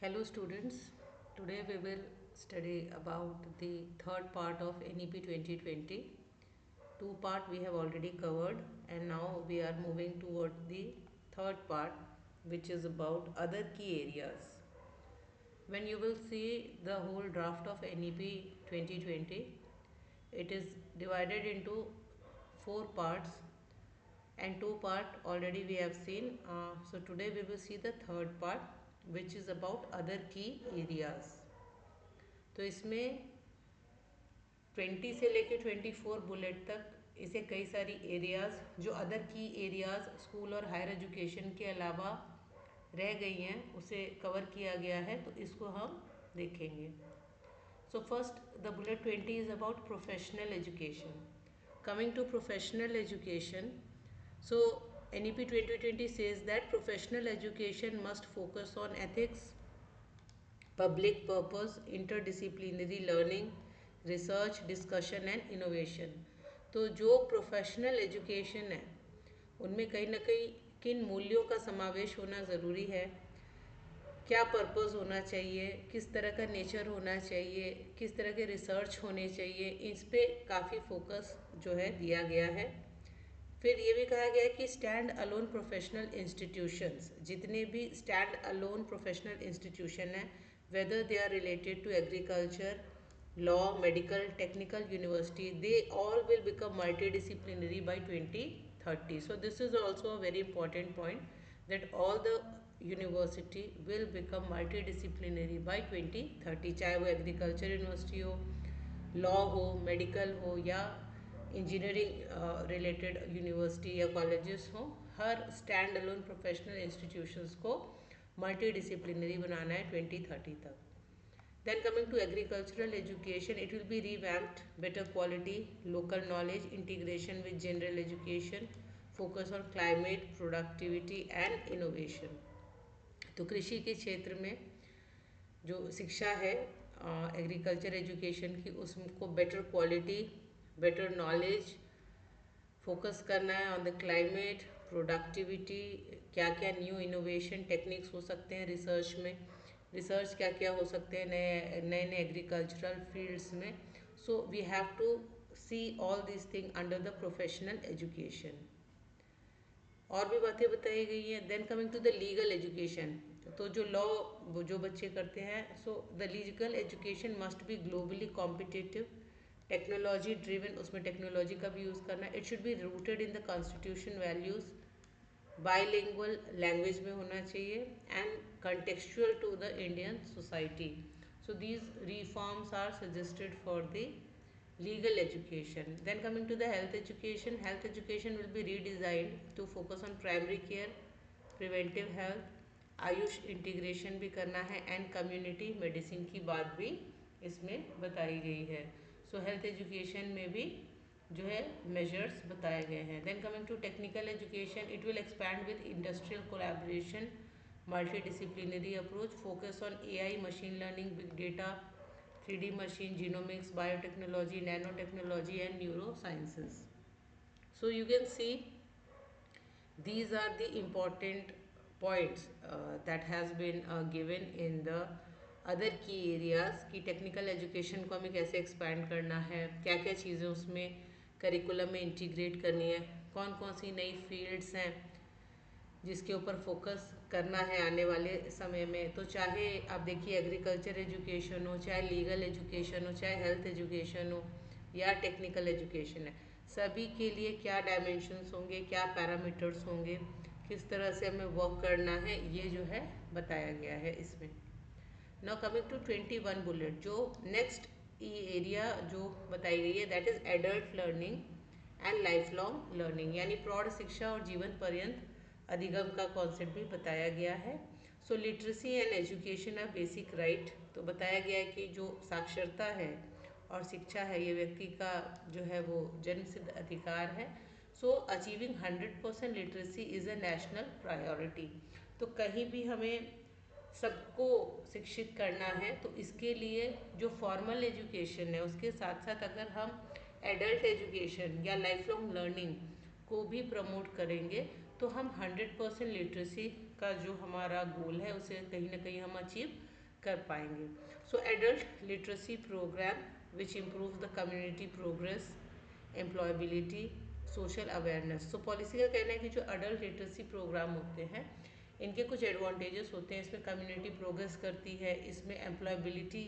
Hello students, today we will study about the third part of NEP 2020. Two part we have already covered and now we are moving toward the third part, which is about other key areas. When you will see the whole draft of NEP 2020, it is divided into four parts and two part already we have seen. So today we will see the third part, which is about other key areas. तो इसमें 20 से लेके 24 bullet तक इसे कई सारी areas जो other की एरियाज स्कूल और हायर एजुकेशन के अलावा रह गई हैं उसे कवर किया गया है, तो इसको हम देखेंगे. So first the bullet 20 is about professional education. Coming to professional education, so NEP 2020 says that professional education must focus on ethics, public purpose, interdisciplinary learning, research, discussion and innovation. तो जो professional education है उनमें कहीं ना कहीं किन मूल्यों का समावेश होना ज़रूरी है, क्या पर्पस होना चाहिए, किस तरह का नेचर होना चाहिए, किस तरह के रिसर्च होने चाहिए, इस पे काफ़ी फोकस जो है दिया गया है. फिर ये भी कहा गया है कि स्टैंड अलोन प्रोफेशनल इंस्टीट्यूशंस, जितने भी स्टैंड अलोन प्रोफेशनल इंस्टीट्यूशन हैं, whether they are related to agriculture, law, medical, technical university, they all will become multidisciplinary by 2030. So this is also a very important point that all the university will become multidisciplinary by 2030, चाहे वो agriculture university हो, law हो, medical हो या engineering related university या colleges हो, हर stand alone professional institutions को multi disciplinary बनाना है 2030 तक. Then coming to agricultural education, it will be revamped, better quality, local knowledge, integration with general education, focus on climate, productivity and innovation. तो कृषि के क्षेत्र में जो शिक्षा है एग्रीकल्चर एजुकेशन की, उसको better quality, better knowledge, focus करना है ऑन द क्लाइमेट, प्रोडक्टिविटी, क्या क्या न्यू इनोवेशन टेक्निक्स हो सकते हैं रिसर्च में, रिसर्च क्या क्या हो सकते हैं नए नए नए एग्रीकल्चरल फील्ड्स में. So we have to see all this thing under the professional education. और भी बातें बताई गई हैं. Then coming to the legal education, तो जो लॉ जो बच्चे करते हैं, so the legal education must be globally competitive, technology driven, उसमें टेक्नोलॉजी का भी यूज़ करना है. It should be rooted in the constitution values, bilingual language में होना चाहिए and contextual to the Indian society. So these reforms are suggested for the legal education. Then coming to the health education will be redesigned to focus on primary care, preventive health, Ayush integration भी करना है and community medicine की बात भी इसमें बताई गई है. सो हेल्थ एजुकेशन में भी जो है मेजर्स बताए गए हैं. Then coming to technical education, it will expand with industrial collaboration, multidisciplinary approach, focus on AI, machine learning, big data, 3D machine, genomics, biotechnology, nanotechnology and neurosciences. So you can see these are the important points that has been given in the other की areas की technical education को हमें कैसे expand करना है, क्या क्या चीज़ें उसमें करिकुलम में इंटीग्रेट करनी है, कौन कौन सी नई फील्ड्स हैं जिसके ऊपर फोकस करना है आने वाले समय में. तो चाहे आप देखिए एग्रीकल्चर एजुकेशन हो, चाहे लीगल एजुकेशन हो, चाहे हेल्थ एजुकेशन हो या टेक्निकल एजुकेशन है, सभी के लिए क्या डायमेंशंस होंगे, क्या पैरामीटर्स होंगे, किस तरह से हमें वर्क करना है, ये जो है बताया गया है इसमें. नाउ कमिंग टू 21 बुलेट, जो नेक्स्ट एरिया जो बताई गई है that is adult learning and life long learning, यानी प्रौढ़ शिक्षा और जीवन पर्यंत अधिगम का कॉन्सेप्ट भी बताया गया है. So literacy and education are basic right, तो बताया गया है कि जो साक्षरता है और शिक्षा है ये व्यक्ति का जो है वो जन्मसिद्ध अधिकार है. So achieving 100% literacy is a national priority. तो कहीं भी हमें सबको शिक्षित करना है तो इसके लिए जो फॉर्मल एजुकेशन है उसके साथ साथ अगर हम एडल्ट एजुकेशन या लाइफ लॉन्ग लर्निंग को भी प्रमोट करेंगे तो हम 100% लिटरेसी का जो हमारा गोल है उसे कहीं ना कहीं हम अचीव कर पाएंगे. So adult literacy programme which improve the community progress, employability, social awareness. So policy का कहना है कि जो अडल्ट लिटरेसी प्रोग्राम होते हैं इनके कुछ एडवांटेजेस होते हैं. इसमें कम्युनिटी प्रोग्रेस करती है, इसमें एम्प्लॉयबिलिटी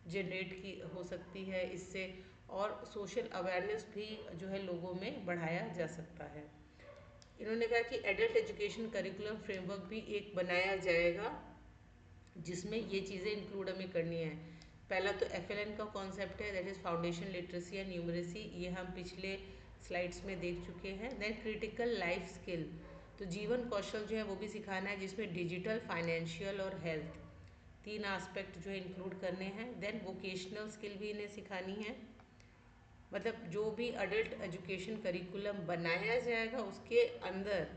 जनरेट की हो सकती है इससे, और सोशल अवेयरनेस भी जो है लोगों में बढ़ाया जा सकता है. इन्होंने कहा कि एडल्ट एजुकेशन करिकुलम फ्रेमवर्क भी एक बनाया जाएगा जिसमें ये चीज़ें इंक्लूड हमें करनी है. पहला तो FLN का कॉन्सेप्ट है, that is foundation literacy and numeracy. ये हम पिछले स्लाइड्स में देख चुके हैं. देन क्रिटिकल लाइफ स्किल, तो जीवन कौशल जो है वो भी सिखाना है जिसमें डिजिटल, फाइनेंशियल और हेल्थ, तीन एस्पेक्ट जो है इंक्लूड करने हैं. देन वोकेशनल स्किल भी इन्हें सिखानी है. मतलब जो भी अडल्ट एजुकेशन करिकुलम बनाया जाएगा उसके अंदर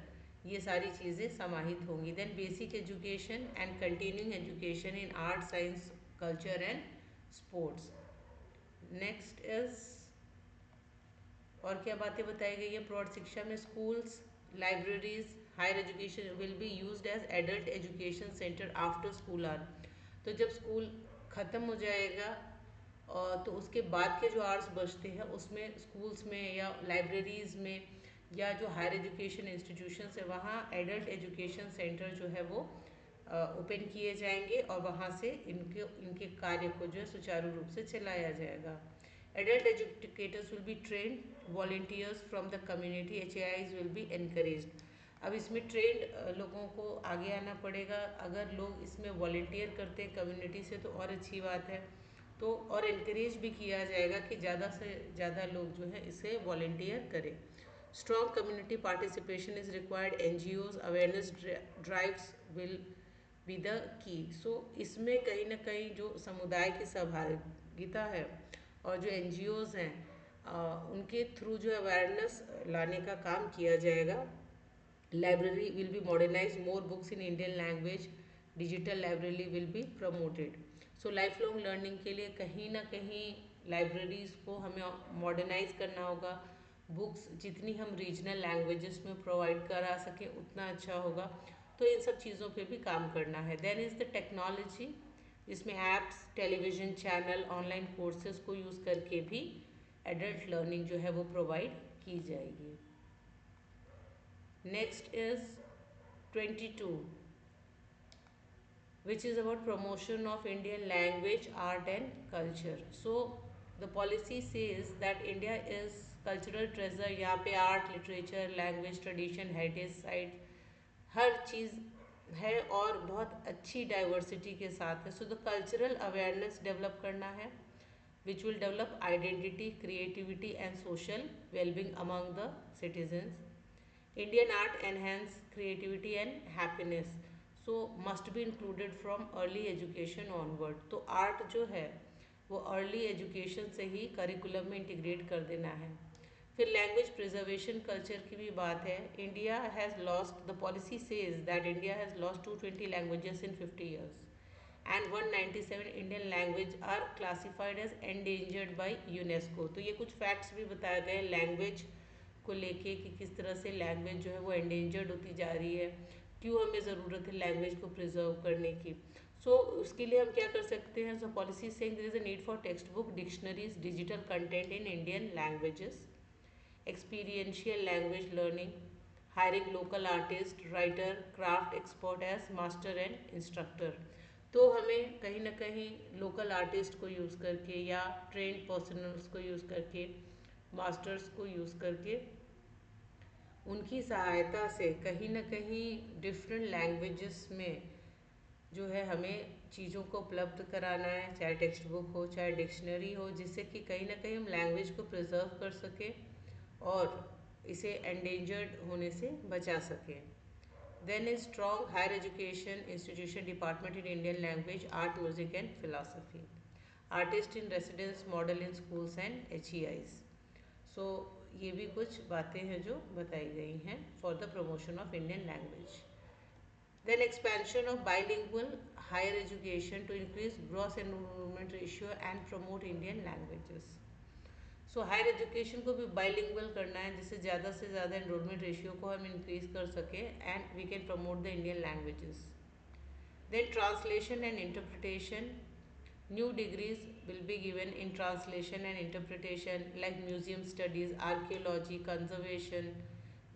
ये सारी चीज़ें समाहित होंगी. Then basic education and continuing education in art, science, culture and sports. Next is, और क्या बातें बताई गई है प्रौढ़ शिक्षा में, schools, libraries, higher education will be used as adult education centre after school hour. तो जब स्कूल ख़त्म हो जाएगा और तो उसके बाद के जो आवर्स बचते हैं उसमें स्कूल्स में या लाइब्रेरीज़ में या जो हायर एजुकेशन इंस्टीट्यूशंस है वहाँ एडल्ट एजुकेशन सेंटर जो है वो ओपन किए जाएंगे और वहाँ से इनके इनके कार्य को जो है सुचारू रूप से चलाया जाएगा. Adult educators will be trend, volunteers from the community, HAIs will be encouraged. अब इसमें ट्रेंड लोगों को आगे आना पड़ेगा. अगर लोग इसमें वॉलेंटियर करते हैं कम्युनिटी से तो और अच्छी बात है. तो और इनक्रेज भी किया जाएगा कि ज़्यादा से ज़्यादा लोग जो है इसे वॉलेंटियर करें. Strong community participation is required. NGOs awareness drives will be the key. So इसमें कहीं ना कहीं जो समुदाय की सहभागिता है और जो NGOs हैं उनके थ्रू जो अवेयरनेस लाने का काम किया जाएगा. Library will be modernise, more books in Indian language, digital library will be promoted. So life long learning के लिए कहीं ना कहीं लाइब्रेरीज़ को हमें मॉडर्नाइज करना होगा. बुक्स जितनी हम रीजनल लैंग्वेजेस में प्रोवाइड करा सकें उतना अच्छा होगा. तो इन सब चीज़ों पे भी काम करना है. देन इज़ द टेक्नोलॉजी, जिसमें apps, television channel, online courses को यूज़ करके भी एडल्ट लर्निंग जो है वो प्रोवाइड की जाएगी. Next is 22, which is about promotion of Indian language, art and culture. So the policy says that India is cultural treasure. यहाँ पे art, literature, language, tradition, heritage site हर चीज़ है और बहुत अच्छी डाइवर्सिटी के साथ है. So the cultural awareness develop करना है which will develop identity, creativity and social well-being among the citizens. Indian art enhance creativity and happiness. So must be included from early education onward. तो art जो है वो early education से ही curriculum में integrate कर देना है. फिर लैंग्वेज प्रिजर्वेशन कल्चर की भी बात है. India has lost, the policy says that India has lost 220 languages in 50 years and 197 Indian language are classified as endangered by UNESCO. तो ये कुछ फैक्ट्स भी बताए गए लैंग्वेज को लेके कि किस तरह से लैंग्वेज जो है वो एंडेंजर्ड होती जा रही है, क्यों हमें ज़रूरत है लैंग्वेज को प्रिजर्व करने की. सो उसके लिए हम क्या कर सकते हैं. So policy saying there is a need for textbook, dictionaries, digital content in Indian languages, experiential language learning, hiring local artist, writer, craft expert as master and instructor. तो हमें कहीं ना कहीं लोकल आर्टिस्ट को use करके या trend personnels को use करके, मास्टर्स को यूज़ करके उनकी सहायता से कहीं ना कहीं डिफरेंट लैंग्वेजेस में जो है हमें चीज़ों को उपलब्ध कराना है, चाहे टेक्स्ट बुक हो चाहे डिक्शनरी हो, जिससे कि कहीं ना कहीं हम लैंग्वेज को प्रिजर्व कर सकें और इसे एंडेंजर्ड होने से बचा सकें. Then is strong higher education institution department in Indian language, art, music and philosophy, artist in residence model in schools and HEIs. सो ये भी कुछ बातें हैं जो बताई गई हैं for the promotion of Indian language. Then expansion of bilingual higher education to increase gross enrollment ratio and promote Indian languages. सो हायर एजुकेशन को भी बाइलिंगुअल करना है, जिससे ज़्यादा से ज़्यादा एनरोलमेंट रेशियो को हम इंक्रीज कर सकें and we can promote the Indian languages. Then translation and interpretation. New degrees will be given in translation and interpretation like museum studies, archaeology, conservation,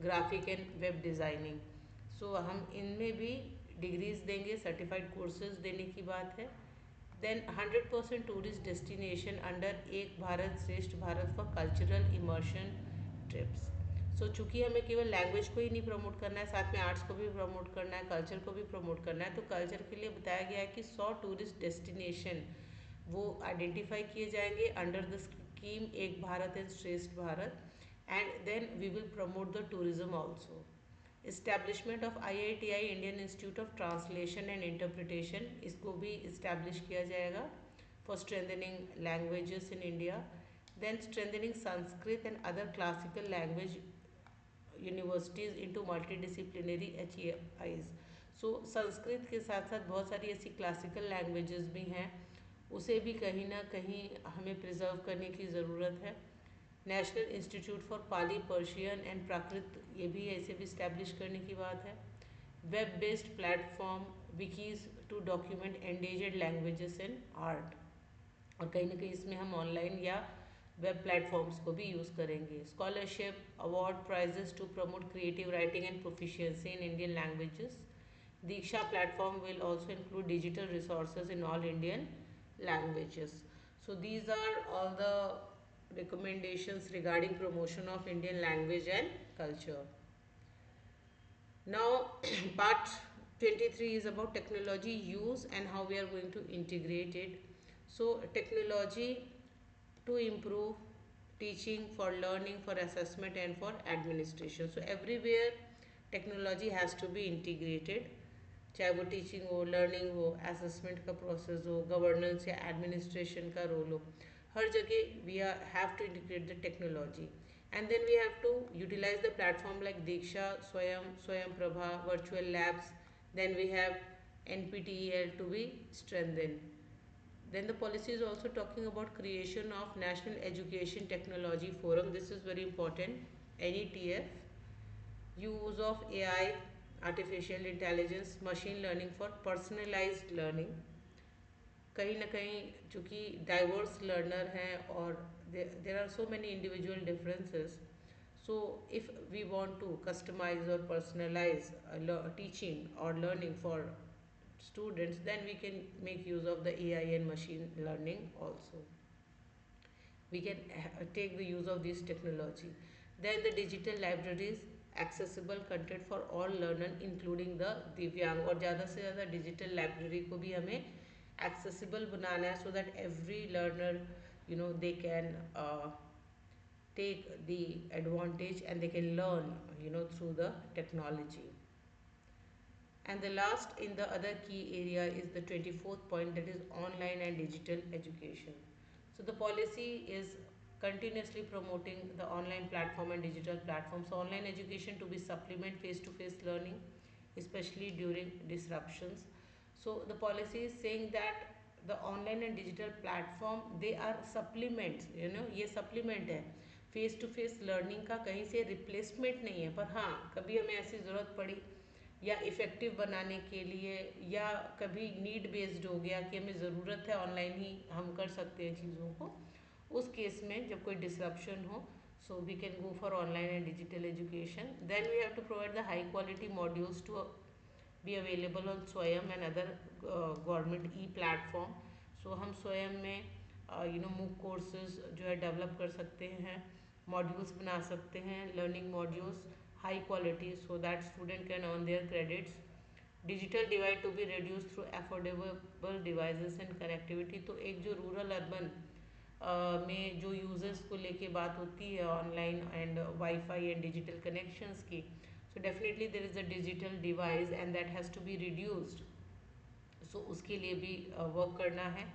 graphic and web designing. So हम इनमें भी degrees देंगे, certified courses देने की बात है. Then 100% tourist destination under Ek Bharat Shreshtha Bharat for cultural immersion trips. So चूंकि हमें केवल लैंग्वेज को ही नहीं प्रमोट करना है, साथ में आर्ट्स को भी प्रमोट करना है, कल्चर को भी प्रमोट करना है, तो कल्चर के लिए बताया गया है कि 100 टूरिस्ट डेस्टिनेशन वो आइडेंटिफाई किए जाएंगे अंडर द स्कीम एक Bharat and Shreshtha Bharat. And then we will promote the tourism also. Establishment of IITI Indian institute of translation and interpretation, इसको भी इस्टेब्लिश किया जाएगा for strengthening languages in India. Then strengthening Sanskrit and other classical language universities into multidisciplinary HEIs. सो संस्कृत के साथ साथ बहुत सारी ऐसी क्लासिकल लैंग्वेजेस भी हैं, उसे भी कहीं ना कहीं हमें प्रिजर्व करने की ज़रूरत है. National institute for Pali Persian and Prakrit, ये भी ऐसे भी इस्टेब्लिश करने की बात है. Web based platform wikis to document endangered languages and art, और कहीं ना कहीं इसमें हम ऑनलाइन या वेब प्लेटफॉर्म्स को भी यूज़ करेंगे. Scholarship award prizes to promote creative writing and proficiency in Indian languages. Diksha platform will also include digital resources in all Indian languages. So these are all the recommendations regarding promotion of Indian language and culture. Now part 23 is about technology use and how we are going to integrate it. So technology to improve teaching, for learning, for assessment and for administration. So everywhere technology has to be integrated, चाहे वो teaching हो, learning हो, assessment का process हो, governance या administration का role हो, हर जगह we have to integrate the technology. And then we have to utilize the platform like Diksha, Swayam Prabha, virtual labs. Then we have NPTEL to be strengthened. Then the policy is also talking about creation of National Education Technology Forum. This is very important. NETF. Use of AI, artificial intelligence, machine learning for personalized learning. कहीं ना कहीं चूँकि diverse learner हैं और there are so many individual differences, so if we want to customize or personalize teaching or learning for students, then we can make use of the AI and machine learning also. We can take the use of this technology. Then the digital libraries, accessible content for all learner including the दिव्यांग, और ज़्यादा से ज़्यादा digital library को भी हमें accessible बनाना है so that every learner, you know, they can take the advantage and they can learn, you know, through the technology. And the last in the other key area is the 24th point, that is online and digital education. So the policy is continuously promoting the online platform and digital platforms. So online education to be supplement face-to-face learning, especially during disruptions. So the policy is saying that the online and digital platform, they are supplements, you know, ये supplement है, face to face learning का कहीं से replacement नहीं है. पर हाँ, कभी हमें ऐसी ज़रूरत पड़ी या इफ़ेक्टिव बनाने के लिए, या कभी नीड बेस्ड हो गया कि हमें ज़रूरत है ऑनलाइन ही हम कर सकते हैं चीज़ों को, उस केस में जब कोई डिसरप्शन हो, so we can go for online and digital education. Then we have to provide the high quality modules to be available on Swayam and other government e platform. So हम स्वयं में यू नो मूक courses जो है develop कर सकते हैं, modules बना सकते हैं, learning modules high quality so that student can earn their credits. Digital divide to be reduced through affordable devices and connectivity. तो एक जो रूरल अर्बन में जो यूजर्स को लेके बात होती है online and wifi and digital connections की, so definitely there is a digital device and that has to be reduced. So उसके लिए भी वर्क करना है.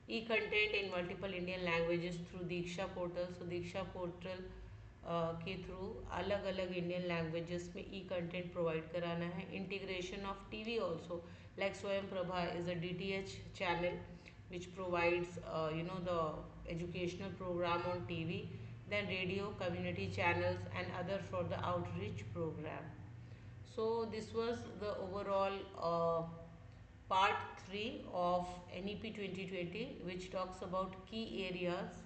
E content in multiple Indian languages through Diksha portal. So Diksha portal के through अलग अलग Indian languages में ई कंटेंट प्रोवाइड कराना है. Integration of TV also, like Swayam Prabha is a DTH channel which provides you know the educational program on TV, then radio, community channels, and other for the outreach program. So this was the overall part 3 of NEP 2020, which talks about key areas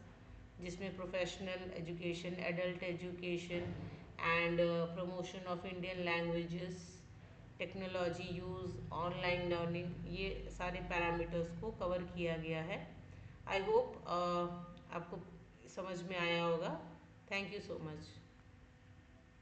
जिसमें professional education, adult education and promotion of Indian languages, technology use, online learning, ये सारे parameters को cover किया गया है. I hope आपको समझ में आया होगा. Thank you so much.